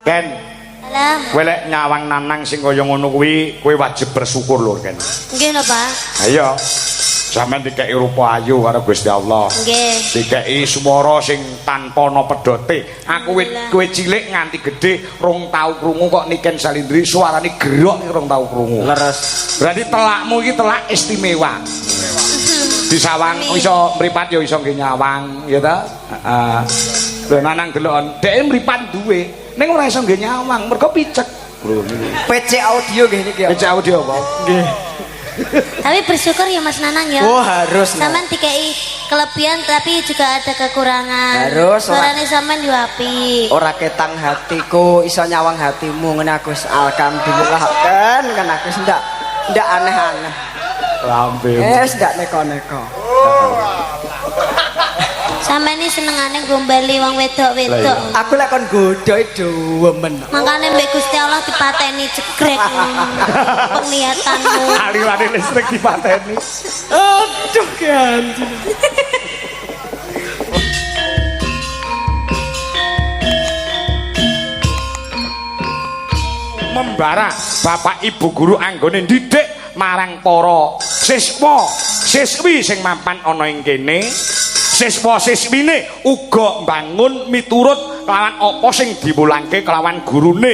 Ken. Alah. Kowe lek nyawang Nanang sing kaya ngono kuwi, kowe wajib bersyukur lho, Ken. Nggih lho, Pak. Ayo. Sampeyan dikeki rupa ayu karo Gusti Allah. Nggih. Dikeki swara sing tanpa ana pedote. Aku kowe cilik nganti gedhe rong tau krungu kok Niken Salindri suarane gerok iki rong tau krungu. Leres. Berarti telakmu iki telak istimewa. Disawang iso mripat ya iso nggih nyawang ya ta? Heeh. Lho Nanang delok dhek mripat duwe ning ora iso nggih nyawang mergo picek. Lho niki. PC audio nggih niki ya. PC audio apa? Nggih. Tapi bersyukur ya Mas Nanang ya. Oh, harus. Sampean dikei kelebihan tapi juga ada kekurangan. Harus. Suarane sampean yo apik. Ora ketang hatiku, iso nyawang hatimu ngene aku alhamdulillah kan aku ndak aneh-aneh. Lambe. Ndak neko-neko. Sampeyan iki senengane gombali wong wedok-wedok. Aku lek kon godhoe dewemen. Makane mbek Gusti Allah dipateni cegrek penglihatanmu. Aliwane listrik dipateni. Aduh kan. Membara Bapak Ibu guru anggone ndidik marang para siswa siswi sing mapan ana ing kene. Siswa siswine uga mbangun miturut kelawan apa sing diwulangke kelawan gurune.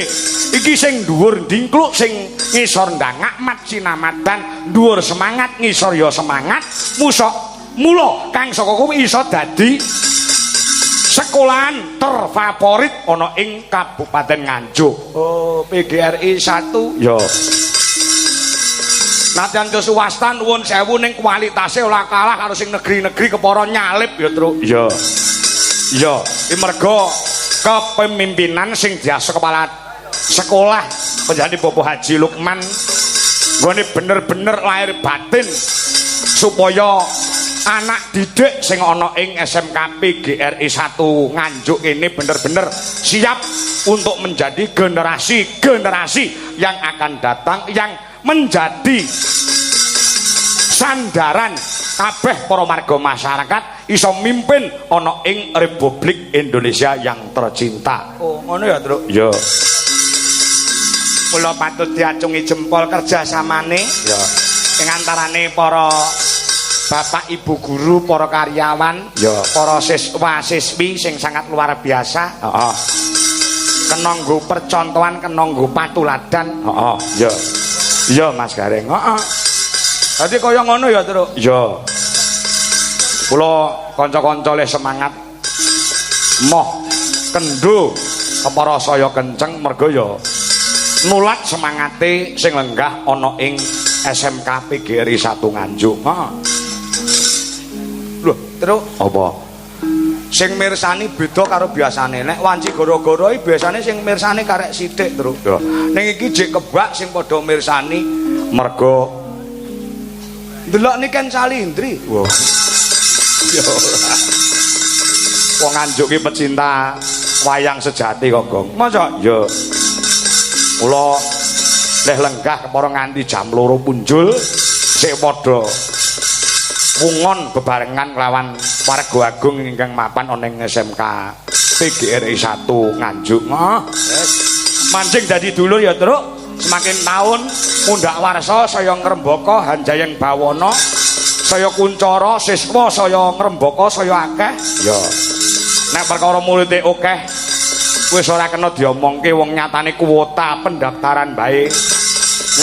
Iki sing dhuwur ndingkluk sing ngisor ndangak mat sinamatan, dhuwur semangat ngisor ya semangat. Mula kang saka kuwi iso dadi sekolahan terfavorit ana ing Kabupaten Nganjuk. Oh, PGRI 1 ya. Nadyan ke swasta nuwun sewu ning kualitase ora kalah karo sing negeri-negeri kepara nyalip ya, Truk. Iya. Iya, iki mergo kepemimpinan sing diaso kepala sekolah penjadi Bapak Haji Lukman nggone bener-bener lahir batin supaya anak didik sing ana ing SMK PGRI 1 Nganjuk ini bener-bener siap untuk menjadi generasi yang akan datang yang menjadi sandaran kabeh para marga masyarakat iso mimpin ana ing Republik Indonesia yang tercinta. Oh, ngono ya, Truk? Ya. Mula patut diacungi jempol kerjasamane ya ing antarane para Bapak Ibu guru, para karyawan, ya, para siswa siswi sing sangat luar biasa. Heeh. Kena nggo percontohan, kena nggo patuladan. Heeh, ya. Iya Mas Gareng. Heeh. Dadi kaya ngono ya, Truk. Iya. Kula kanca-kanca le semangat. Moh kendho kepara saya kenceng mergo ya nulat semangate sing lenggah ana ing SMK PGRI 1 Nganjuk. Heeh. Lho, Truk, apa? Sing mirsani beda karo biasane. Nek wanci gara-gara iki biasane sing mirsani karek sithik, Truk. Ya. Ning iki jek kebak sing padha mirsani mergo ndelok Niken Salindri. Wah. Ya ora. Wong Nganjuk iki pecinta wayang sejati kok, Gong. Masa? Ya. Kula leh lenggah kepara nganti jam 2 punjul sik padha wungon bebarengan kelawan warga agung ingkang mapan ana ing SMK PGRI 1 Nganjuk. Mancing dadi dulur ya, Truk. Semakin tahun mundhak warsa saya ngrembaka Hanjayeng Bawana, saya kuncara siswa saya ngrembaka saya akeh. Ya. Nek perkara muridé akeh wis ora kena diomongke wong nyatane kuota pendaftaran bae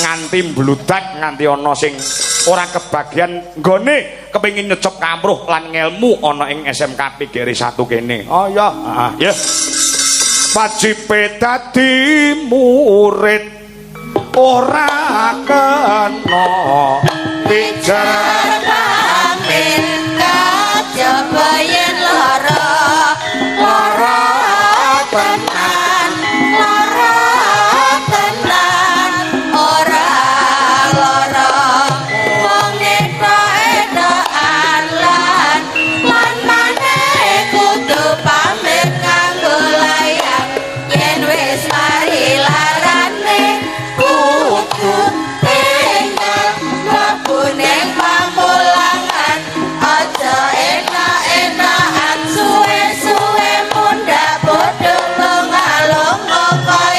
nganti mbludak nganti ana sing ora kebagian nggone kepengin nyecep kamruh lan ngelmu ana ing SMK PGRI 1 kene. Oh ya, heeh, ya. Wajib dadi murid ora kena pijar pamit kajaba yen lara tenan ora lara wong edo-edoan lan maneh kudu pamit kanggo layang yen wis mari larane kudu tinggal mlebu ning pamulangan aja enak-enakan suwe-suwe mundhak bodho lunga-lunga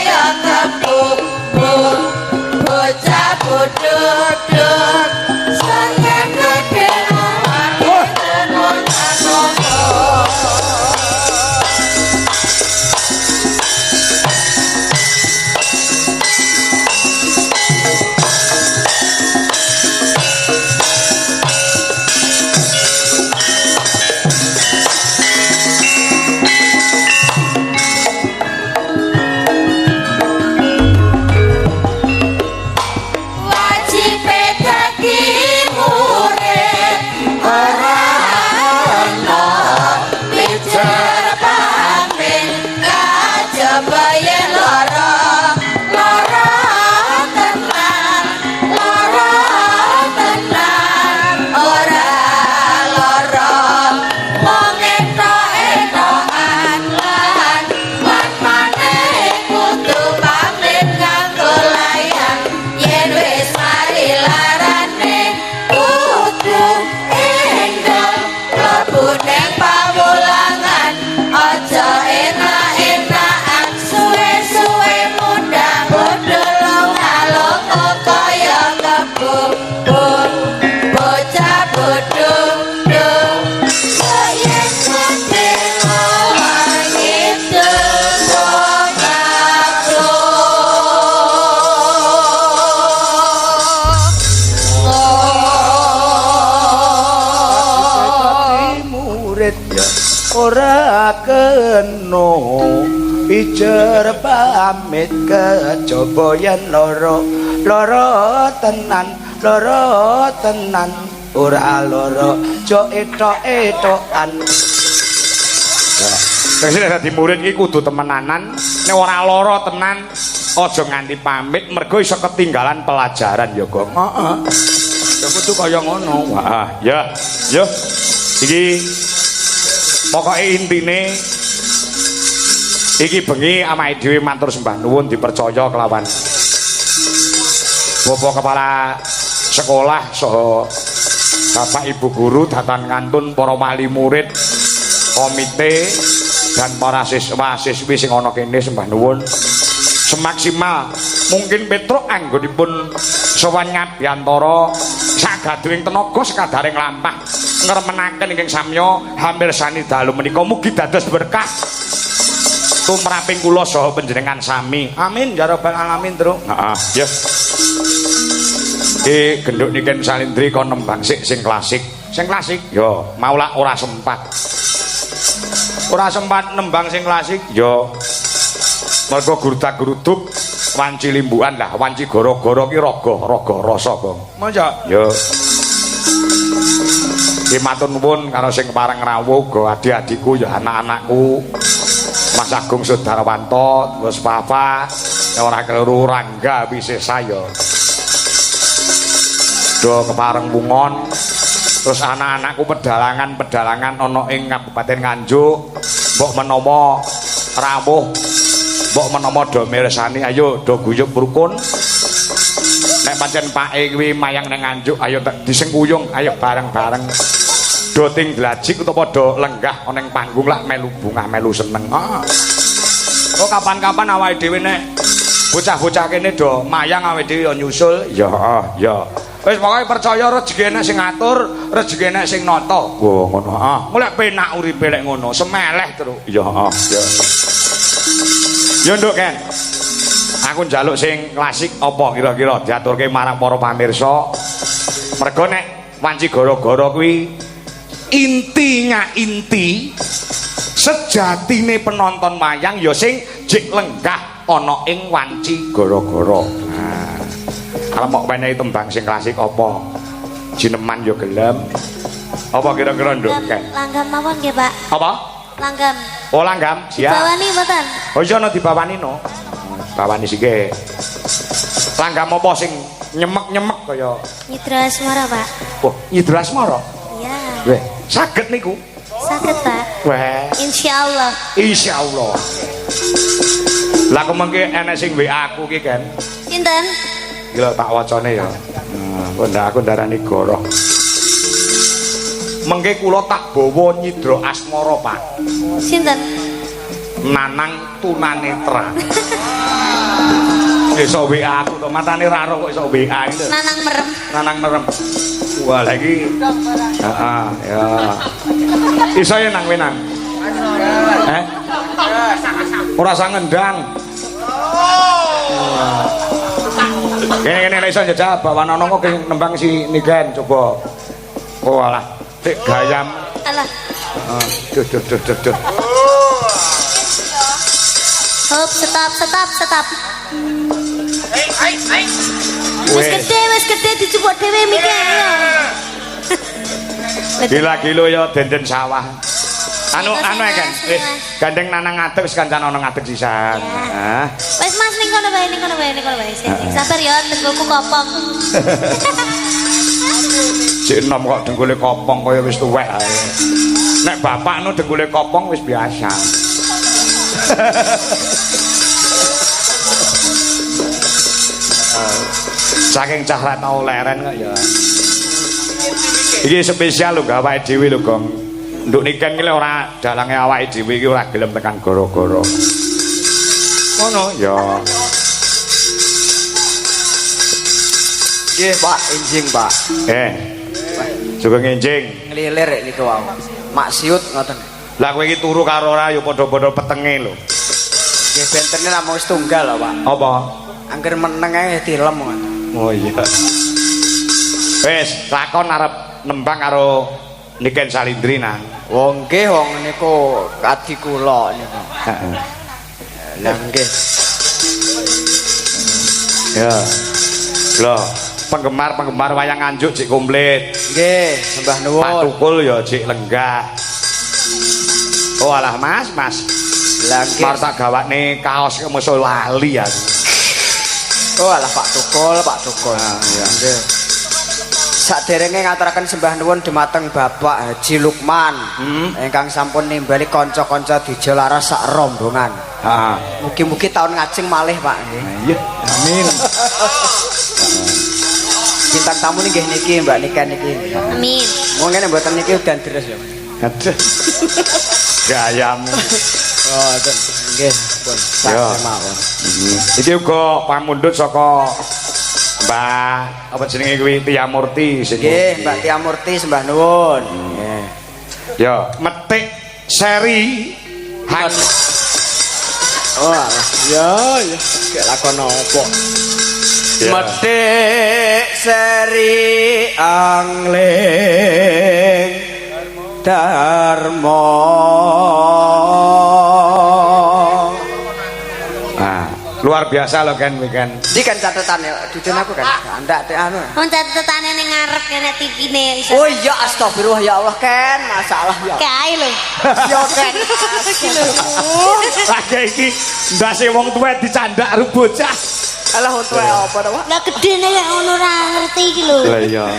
ora kena pijer pamit kejaba yen lara tenan ora lara jo etok-etokan. Wis dadi murid iki kudu temenanan, nek ora lara tenan aja nganti pamit mergo iso ketinggalan pelajaran ya, Gong. Heeh. Ya kudu kaya ngono. Wah, ya. Yo. Iki pokoke intine iki bengi amake dhewe matur sembah nuwun dipercaya kelawan Bapak Kepala Sekolah saha Bapak Ibu Guru datan ngantun para wali murid komite dan para siswa-siswi sing ana kene sembah nuwun semaksimal mungkin Petruk anggonipun sowan Ngabyantara sagaduhing tenaga sekadaring lampah ngremenaken ingkang samya hampir sani dalu menika mugi dados berkah tumraping kula saha panjenengan sami. Amin ya rabbal alamin, Truk. Heeh, ya. Genduk niken salindri kon nembang sik sing klasik. Sing klasik ya maula ora sempat. Ora sempat nembang sing klasik ya mergo gurudak-guruduk wanci limbukan lah, wanci goro-goro ki raga rasa, Bang. Manja? Ya. Ki matur nuwun karo sing pareng rawuh uga adik-adikku ya anak-anakku. Mas Agung Sudarwanto, Gus Papa, ora keliru Rangga Wisesa ya. Do kepareng bungon. Terus anak-anakku pedalangan ana ing Kabupaten Nganjuk, mbok menawa rawuh, mbok menawa do mirsani ayo do guyub rukun. Nek pancen pake kuwi mayang nang Nganjuk ayo disengkuyung ayo bareng-bareng. Do ting glajik utawa do lenggah ana ing panggung lah melu bungah melu seneng. Oh kapan-kapan awake dhewe nek bocah-bocah kene do mayang awake dhewe yo nyusul. Ya, ya. Wis pokoke percaya rezeki enek sing ngatur, rezeki enek sing nata. Wah, ngono. Heeh. Mulai penak uripe lek ngono, semeleh terus. Ya, ya. Yo nduk, Ken. Aku njaluk sing klasik apa kira-kira diaturke marang para pamirsa. Mergo nek wanci gara-gara kuwi intinya inti sejatine penonton wayang ya sing jek lenggah ana ing wanci gara-gara. Nah, kalau mau menehi tembang sing klasik apa? Jineman yo gelem. Apa kira-kira nduk? Langgam mawon nggih, Pak. Apa? Langgam. Oh, langgam. Siap. Dibawani mboten? Oh, iya no dibawani no. Bawani sike. Langgam apa sing nyemek-nyemek kaya Nyidra Asmara, Pak. Oh, Nyidra Asmara. Iya. Weh, saged niku. Saged, Pak. Weh. Insyaallah. Insyaallah. Lah kok mengke enek sing WA aku ki, Ken. Sinten? Gila tak wacane ya. Nah, aku ndarani goroh. Mengke kula tak bawa Nyidra Asmara, Pak. Sinten? Nanang Tunanetra. Iso WA aku to matane raro kok iso WA itu. Nanang merem. Nanang merem. Wah, lagi. Heeh, ya. Iso ya nang wenang. Ora sang ngendang. Kene iso njajal bawa nono kok nembang si Niken coba. Oh alah, sik gayam. Alah. Heeh, duh. Hop, stop. Wis gede dicupuk dhewe mikir. Gila-gilo ya denden sawah. Anu kan. Gandeng nanang ngadeg wis kancan ana ngadeg sisan. Nah. Wis Mas ning kono wae. Sabar ya, dengkulku kopong. Cek enom kok dengkule kopong kaya wis tuwek ae. Nek bapak nu dengkule kopong wis biasa. Saking cah ra tau leren kok ya. Iki spesial lho awake dhewe lho, Gong. Nduk Niken iki ora dalange awake dhewe iki ora gelem tekan gara-gara. Ngono ya. Nggih, Pak, enjing, Pak. Juga ngenjing. Ngelilir niku wae. Maksiut ngoten. Lah kowe iki turu karo ora ya padha-padha petenge lho. Nggih bentene namung setunggal lho, Pak. Apa? Angger meneng ae dilem ngoten. Oh iya. Wis, lakon arep nembang karo Niken Salindri nang. Wong nggih wong niku adi kula niku. Heeh. Lah nggih. Ya. Lho, penggemar wayang Nganjuk jek komplit. Nggih, sembah nuwun. Pak Tukul ya jek lenggah. Oh alah Mas. Lah nggih. Mar tak gawakne kaos meso lali ya. Oh alah Pak Tukul. Ya. Nggih. Saderenge ngaturaken sembah nuwun dumateng Bapak Haji Lukman ingkang sampun nimbali kanca-kanca dija laras sak rombongan. Heeh. Mugi-mugi taun ngajeng malih Pak nggih. Iya, amin. Bintang tamu nggih niki Mbak Niken niki. Amin. Monggo ngene mboten niki udan deres ya. Aduh. Gayamu. Oh, ten. Nggih, pun. Ya. Sak mawon. Iki uga pamundhut saka Mbak apa jenenge kuwi Tia Murti sing. Nggih, Mbak Tia Murti sembah nuwun. Nggih. Ya, metik seri hang. Oh, alah. Ya. Gek lakon apa? Ya. Metik seri angling Darmo. Luar biasa loh kan weekend. Iki kan catatan ya, dudun aku kan. Ndak teh anu. Wong catetane ning ngarep kene TV-ne iso. Oh iya astagfirullah ya Allah Ken, masalah ya. Kae lho. Ya Ken. Lagi iki ndase wong tuwek dicandak karo bocah. Alah untuk apa to, Pak? Lah gedene kaya ngono ora ngerti iki lho. Lah iya.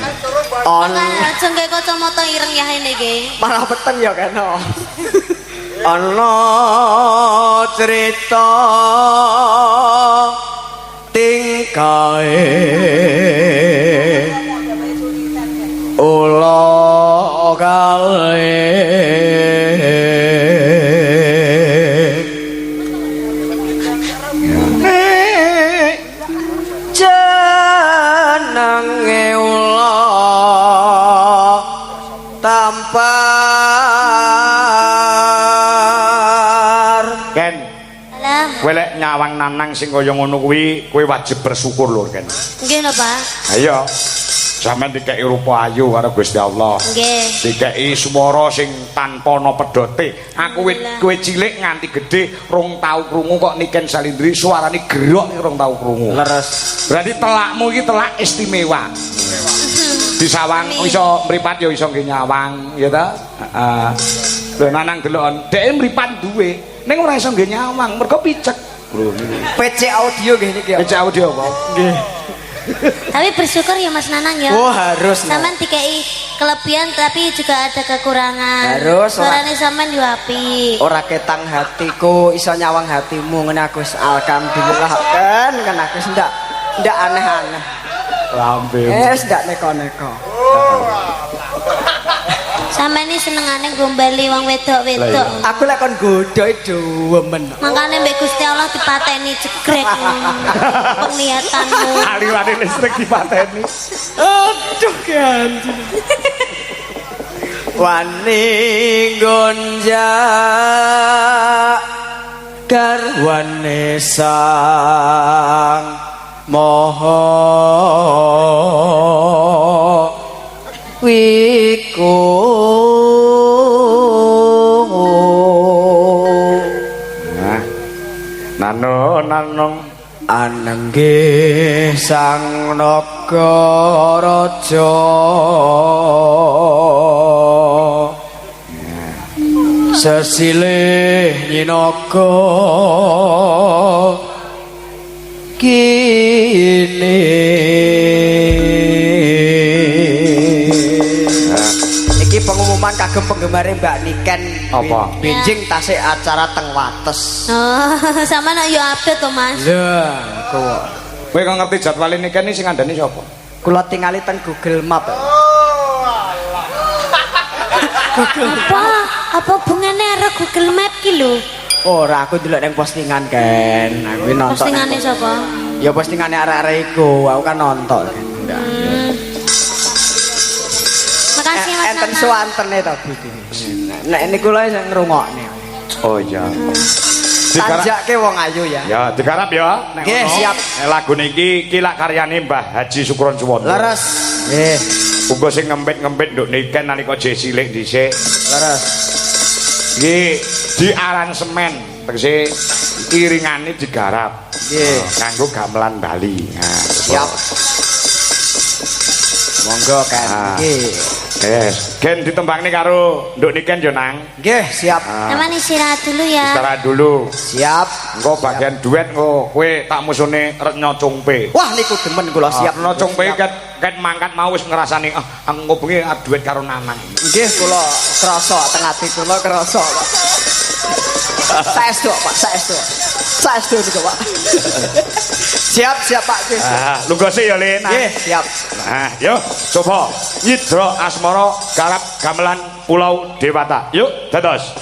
On Aja nggae kacamata ireng ya ini iki. malah peteng ya Ken. Ana cerita tingkae ula kale jenenge ula tampar Ken, Alam. welek nyawang nanang sing kaya ngono kuwi kowe wajib bersyukur lho Ken. Nggih napa? Ayo. Sampeyan dikeki rupa ayu karo Gusti Allah. Nggih. Dikeki swara sing tanpa ana pedote. Aku kowe cilik nganti gedhe rong tau krungu kok Niken Salindri suarane gerok rong tau krungu. leres. Berarti telakmu iki telak istimewa. Disawang iso mripat ya iso nggih nyawang ya ta? Heeh. Lho nanang delokon, dhek mripat duwe. Ning ora iso nggih nyawang mergo picek. Lho niku. PC audio nggih niki. PC audio apa? Nggih. Tapi bersyukur ya Mas Nanang ya. Oh harus. Sampean dikei kelebihan tapi juga ada kekurangan. Harus, Suarane sampean yo apik. Ora ketang hatiku iso nyawang hatimu ngene aku alhamdulillah kan aku ndak aneh-aneh. Lambe. Ndak neko-neko. Sampeyan iki senengane gombali wong wedok-wedok. Aku lek kon godho dewemen. Makane mbek Gusti Allah dipateni jegrek penglihatanmu. Aliran listrik dipateni. Aduh ganti. Wani gonja garwane sang moho wiku Nanong anenggih sang Nagaraja sesilih nyinaga kini iki pengumuman kagem penggemare Mbak Niken Apa? benjing tasik acara teng Wates. Oh, sampean yo update to Mas. Lah, kok kowe kok ngerti jadwal ini kan sing ngandani sapa? kula tingali teng Google Map. Apa hubungane karo Google Map ki lho? Ora, aku delok nang postingan kan. Aku nonton. Postingane sapa? Ya postingane arek-arek iku, aku kan nonton. Makasih Mas Enten Nanang. suwantene to Bu. Nek niku lho sing ngrungokne. Oh iya. Tanjake wong ayu ya. Ya, digarap ya. Nek Nggih, ngono. siap. Lagu niki lak karyane Mbah Haji Sukron Suwono. Leres. Nggih. Uga sing ngempit-ngempit nduk niken nalika jek cilik dhisik. Leres. Iki diaransemen, tegese iringane digarap. Nggih. Nganggo gamelan Bali. Nah, Siap. Monggo kan. Ah. Nggih. Yes, gen ditembangne karo nduk niken yo nang. Nggih, siap. Teman istirahat dulu ya. Istirahat dulu. Siap. Engko bagian duet engko kowe tak musune Retno Cungpe. Wah niku demen kula siap. Retno Cungpe ket mangkat mau wis ngrasani engko bengi duet karo Nanang. Nggih kula krasa teng ati kula krasa Pak. Saestu Pak, saestu. Saestu niku Pak. Siap Pak. Lunggose ya Le. Nggih, siap. Nah, yuk coba Nyidra Asmara garap gamelan Pulau Dewata. Yuk, dados.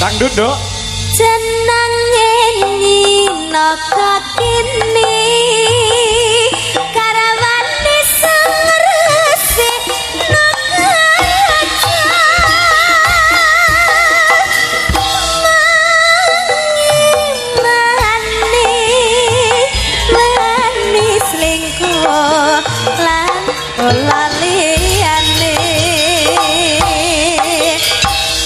Dangdut, Dok. Jenenge nyina kakini karawani sangresi laliane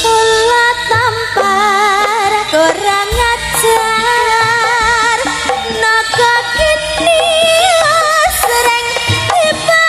ulah tampar kurang ajar naga kini sering dibarani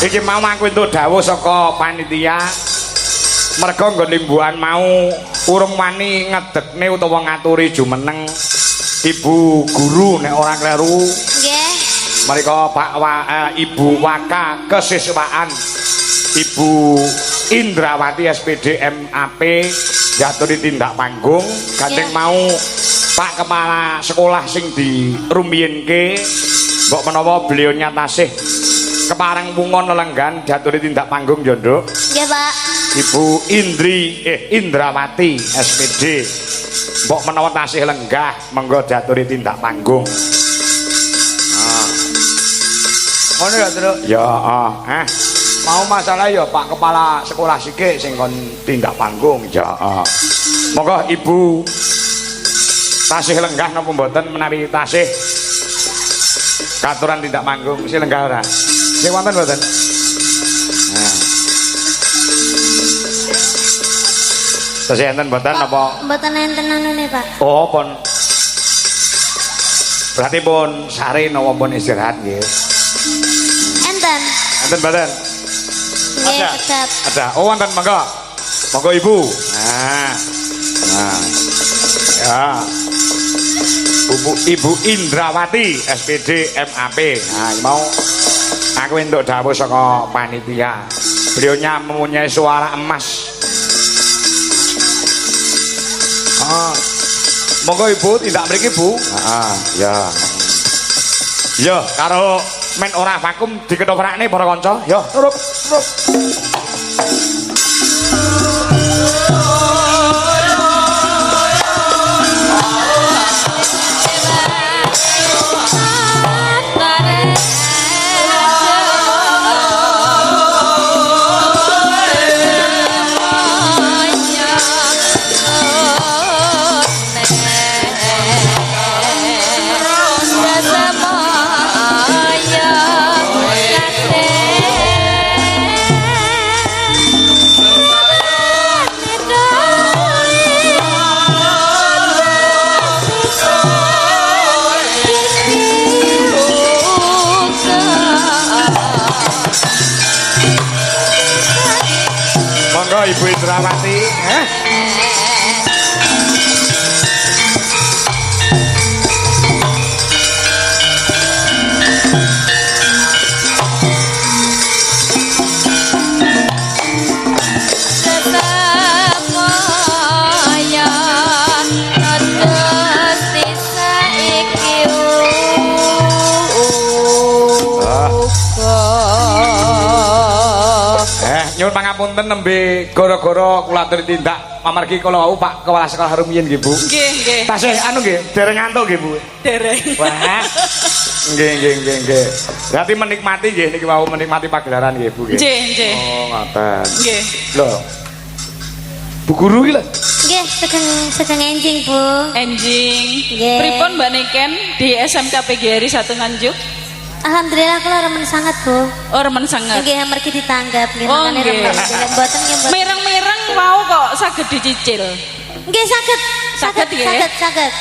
Iki mau aku entuk dawuh saka panitia. Merga nggon limbuhan mau urung wani ngedekne utawa ngaturi jumeneng Ibu guru nek ora kleru. Nggih. Mereka Ibu Waka Kesiswaan Ibu Indrawati SPD MAP jatuh tindak panggung gandeng mau Pak Kepala Sekolah sing dirumiyinke mbok menawa beliau tasih kepareng wungon lelenggan jatuh tindak panggung Nduk. Nggih, Pak. Ibu Indrawati SPD mbok menawa tasih lenggah menggo jatuh tindak panggung. Ngono ya, Truk? Ya, mau masalah ya Pak Kepala Sekolah sike sing kon tindak panggung. Ya. Monggo Ibu tasih lenggah napa mboten menawi tasih katuran tindak panggung sing lenggah ora? Sing wonten mboten? Nah. Tasih enten mboten apa? Mboten enten anune, Pak. Oh, pun. Berarti pun sare napa pun istirahat nggih. Enten. Enten mboten? Nggih, Ada. tetep. Ada. Oh, wonten monggo. Monggo Ibu. Nah. Ya. Ibu Indrawati SPD MAP. Nah, mau aku entuk dawuh saka panitia. Beliaunya mempunyai suara emas. Monggo Ibu tindak mriki Bu. Ya. Ya, karo men ora vakum dikethoprakne para kanca. Ya, turut. Ibu Indrawati, nyuwun pangapunten nembe gara-gara kula aturi tindak amargi kula wau Pak Kepala Sekolah rumiyin nggih Bu. Nggih, nggih. Tasih anu nggih, dereng ngantuk nggih Bu. Dereng. Wah. Nggih. Berarti menikmati nggih niki wau menikmati pagelaran nggih Bu nggih. Nggih. Oh, ngoten. Nggih. Lho. Bu guru iki lho. Nggih, sedang enjing, Bu. Enjing. Nggih. Pripun Mbak Niken di SMK PGRI 1 Nganjuk? Alhamdulillah kula remen sangat, Bu. Oh, remen sangat. Nggih, amargi ditanggap nggih Oh, makane nggih. remen. Mboten nggih, mboten. Mireng-mireng mau kok saged dicicil. Nggih, saged. Saged, nggih. Saged.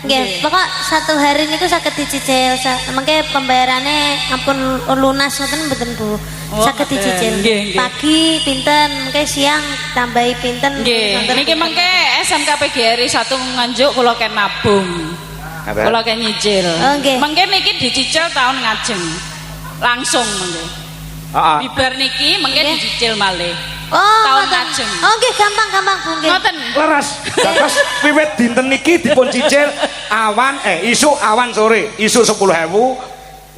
Nggih, pokok 1 hari niku saged dicicil. Mengke pembayarannya ampun lunas ngoten mboten, Bu. Oh, Saged dicicil. nggih, nggih. Pagi pinten, mengke siang tambahi pinten. Nggih. Niki mengke SMK PGRI 1 Nganjuk kula ken nabung. Kula ken nyicil. Oh, nggih. Mengke niki dicicil tahun ngajeng. Langsung mengke. Heeh. Bibar niki mengke Nggih. dicicil malih. Oh, Tahun ngoten. ngajeng. Oh, nggih, gampang, Bu, nggih. Ngoten. Leres. Terus wiwit dinten niki dipun cicil awan isuk awan sore, isuk 10.000,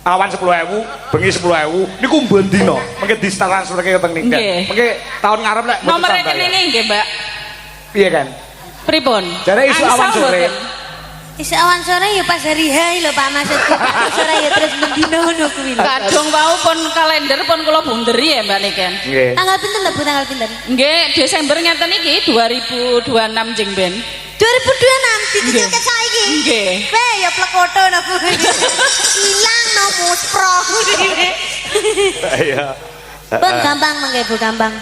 awan 10.000, bengi 10.000. Niku mben dina. Mengke ditransferke teng niku. Nggih. Mengke tahun ngarep lek Nomor rekening nggih, Mbak. piye kan? Pripun? Jare isuk awan Angsal sore. mboten? Isuk awan sore ya pas hari H lho Pak maksudku. Pak sore ya terus mendino ngono kuwi lho. Kadung wau pun kalender pun kula bunderi ya Mbak Niken. Nggih. Tanggal pinten lho Bu, tanggal pinten? Nggih, Desember ngeten iki 2026 jeng ben. 2026 dicicil ke saiki. Nggih. Weh ya plekoto no Bu. Ilang no muspro. Iya. Bang gampang mangke Bu, gampang.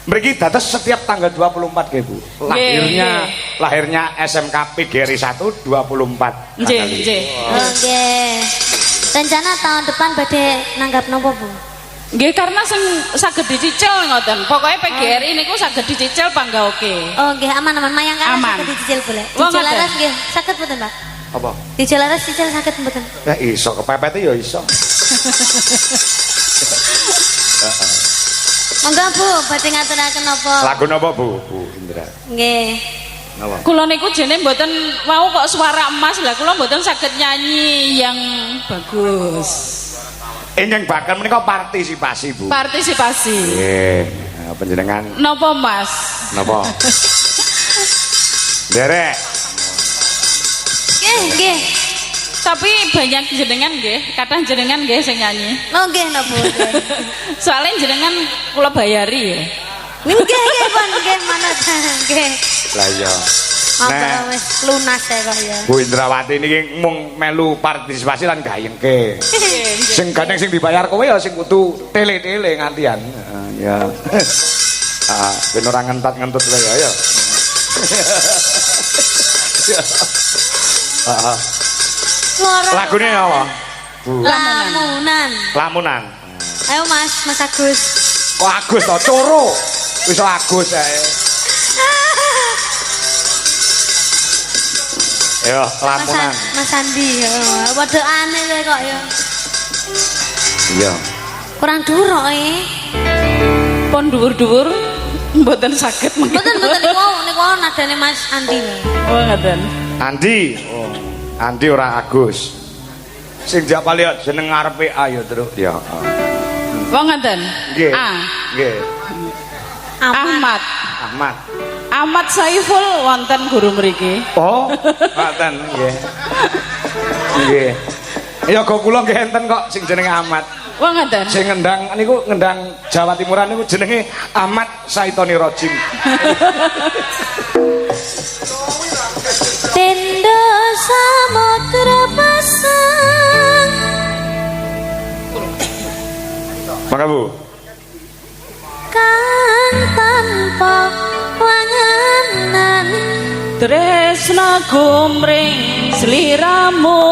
Mriki dados setiap tanggal 24 nggih Bu. Lahirnya SMK PGRI 1 24 Nggih, tanggal nggih. itu. Oh nggih. Rencana tahun depan badhe nanggap nopo Bu? Nggih karena sing saged dicicil ngoten. Pokoke PGRI niku saged dicicil pangga oke. Oh nggih aman-aman mayang kan Aman. saged dicicil boleh. Wong Dicicil ngoten. laras nggih saged mboten, Pak? Apa? Dicicil laras cicil saged mboten? Ya iso kepepete ya iso. Monggo Bu, badhe ngaturaken napa? Lagu napa Bu? Bu Indra. Nggih. Napa? Kula niku jene mboten mau kok suara emas lah kula mboten saged nyanyi yang bagus. Ingkang bakal menika partisipasi Bu. Partisipasi. Nggih, panjenengan Napa Mas? napa? Derek. Nggih. Tapi banyak jenengan nggih, kathah jenengan nggih sing nyanyi. Oh nggih napa? Soalnya jenengan kula bayari ya. Nggih Pon, nggih manut. Nggih. Lah iya. Apa wis lunas ya kok ya. Bu Indrawati niki mung melu partisipasi lan gayengke. Sing gandeng sing dibayar kowe ya sing kudu tele-tele ngantian. Ya. Ben ora ngentot-ngentut wae ya. Lagune apa? Bu. Lamunan. Lamunan. Ayo Mas Agus. Kok Agus to coro. Wis Agus ae. Yo, lamunan. Mas Andi, padha aneh kowe kok ya. Iya. Kurang durok Pon dhuwur-dhuwur mboten saged mengki. Mboten niku nadane Mas Andi. Oh ngoten. Andi. Oh. Andi ora Agus. Sing jak paling jeneng ngarepe ayo terus ya. Wong ngoten. Nggih. Ah. Nggih. Ahmad. Ahmad. Ahmad Saiful wonten guru mriki. Oh, ngoten nggih. Nggih. Ya kok kula nggih enten kok sing jenenge Ahmad. Wong ngoten. Sing ngendang niku ngendang Jawa Timuran niku jenenge Ahmad Saitoni Rojim. Tenda samudra pasang. Maka Bu. Kan tanpa wanganan. Tresna gumring sliramu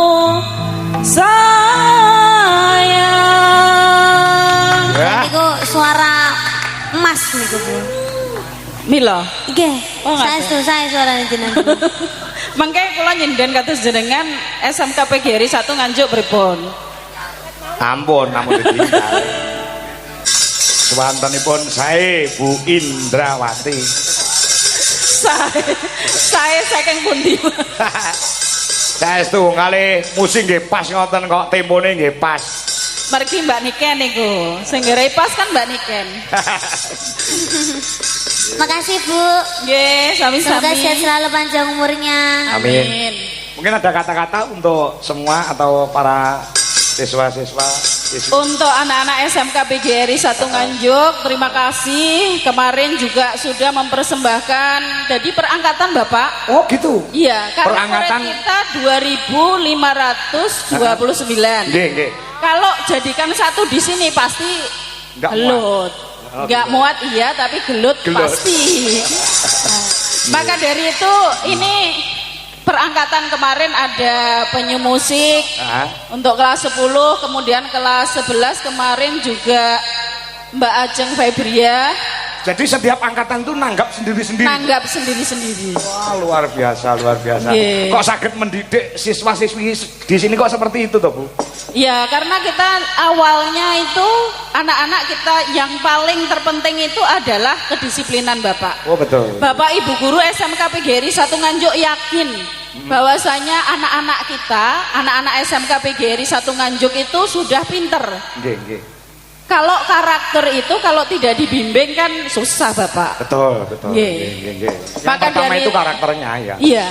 sayang. Ya. Niku suara emas niku Bu. Mila. Nggih. Oh, ngaten. Saya suarane jenengan. Mangke kula nyinden kados jenengan SMK PGRI 1 Nganjuk pripun? Ampun, namun ditinggal. Swantenipun sae Bu Indrawati. Saya saking pundi? Saestu kali musik nggih pas ngoten kok tempone nggih pas. Mergi Mbak Niken niku. Sing nggarai pas kan Mbak Niken. Makasih Bu. Nggih, Semoga sami-sami. sehat selalu panjang umurnya. Amin. Mungkin ada kata-kata untuk semua atau para siswa-siswa Untuk anak-anak SMK PGRI 1 Nganjuk, terima kasih. Kemarin juga sudah mempersembahkan jadi perangkatan Bapak. Oh gitu. Iya, karena Perangkatan- murid kita 2529. Nggih, nggih. Kalau jadikan satu di sini pasti Nggak gelut. Oh, Nggak gitu. muat iya, tapi gelut, Gelut. pasti. Nah, maka dari itu ini perangkatan kemarin ada penyu musik Ah. untuk kelas 10, kemudian kelas 11 kemarin juga Mbak Ajeng Febria Jadi setiap angkatan itu nanggap sendiri-sendiri. nanggap sendiri-sendiri. Wah, luar biasa, luar biasa. Nggih. Kok sakit mendidik siswa-siswi di sini kok seperti itu toh, Bu? Ya, karena kita awalnya itu anak-anak kita yang paling terpenting itu adalah kedisiplinan Bapak. Oh, betul. Bapak Ibu guru SMK PGRI 1 Nganjuk yakin bahwasanya anak-anak kita, anak-anak SMK PGRI 1 Nganjuk itu sudah pinter. Nggih, nggih. Kalau karakter itu kalau tidak dibimbing kan susah Bapak. Betul, betul. Nggih. Nggih, nggih. Yang Maka pertama dari- itu karakternya ya. Iya.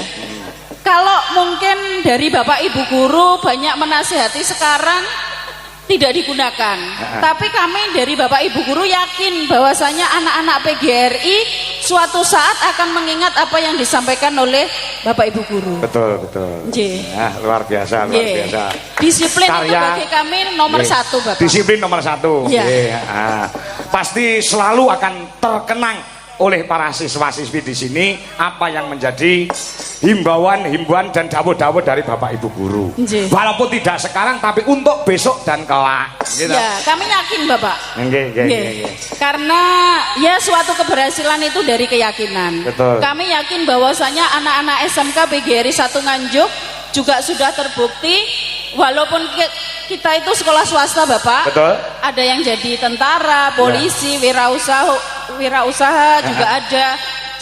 Kalau mungkin dari Bapak Ibu guru banyak menasihati sekarang tidak digunakan. Tapi kami dari Bapak Ibu guru yakin bahwasanya anak-anak PGRI suatu saat akan mengingat apa yang disampaikan oleh Bapak Ibu guru. Betul, betul. Nggih. Nah, luar biasa, luar Nggih. biasa. Disiplin itu Karya- bagi kami nomor Nggih. 1 Bapak. Disiplin nomor 1. Iya. Nggih. Ah. Pasti selalu akan terkenang oleh para siswa-siswi di sini apa yang menjadi himbauan dan dawuh-dawuh dari Bapak Ibu guru. Nggih. Walaupun tidak sekarang tapi untuk besok dan kelak. Gitu. Ya, kami yakin Bapak. Nggih, nggih, Nggih. nggih. Karena ya suatu keberhasilan itu dari keyakinan. Betul. Kami yakin bahwasanya anak-anak SMK PGRI 1 Nganjuk juga sudah terbukti walaupun kita itu sekolah swasta Bapak. Betul. Ada yang jadi tentara, polisi, wirausaha juga ada.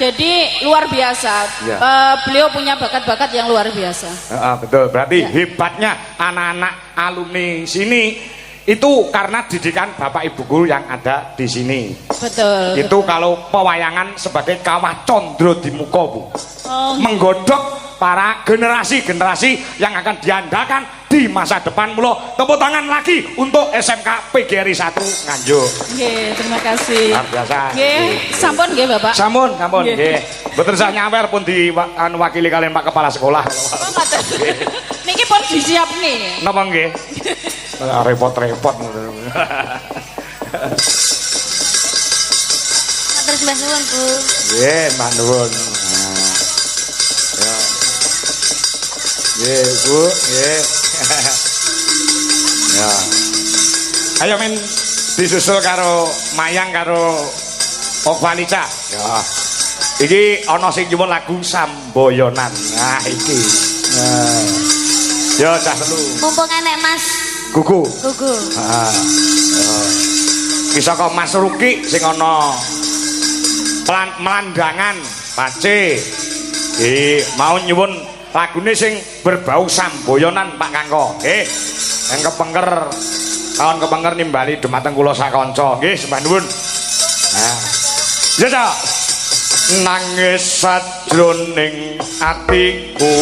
Jadi luar biasa. Ya. Beliau punya bakat-bakat yang luar biasa. Betul. Berarti Ya. hebatnya anak-anak alumni sini itu karena didikan Bapak Ibu guru yang ada di sini. Betul. Itu kalau pewayangan sebagai kawah condro di muka, Bu. Oh, Menggodok para generasi-generasi yang akan diandalkan di masa depan. Mula tepuk tangan lagi untuk SMK PGRI 1 Nganjuk. nggih, terima kasih. Luar biasa. Nggih, sampun nggih Bapak. Sampun Nggih. nggih. Mboten sak nyawer pun diwakili kalian Pak Kepala Sekolah. Oh, ngoten. Niki pun disiapne. Napa nggih? Repot-repot. Terus Mbah Nuwun, Bu. Nggih, Mbah Nuwun. Ya. Nggih, Bu, nggih. Ya. Ayo men disusul karo Mayang karo Okvalita. Ya. Iki ana sing nyuwun lagu Samboyonan. Nah, iki. Nah. Yo cah telu. Mumpung enek Mas Gugu. Gugu. Heeh. Ki saka Mas Ruki sing ana melandangan Pace. Mau nyuwun lagune sing berbau Samboyonan Pak Kangko. Nggih. Yang kepengker kawan kepengker nimbali dumateng kula sakanca. Nggih, sembah nuwun. Nah. Ya ta. Nangis sajroning atiku.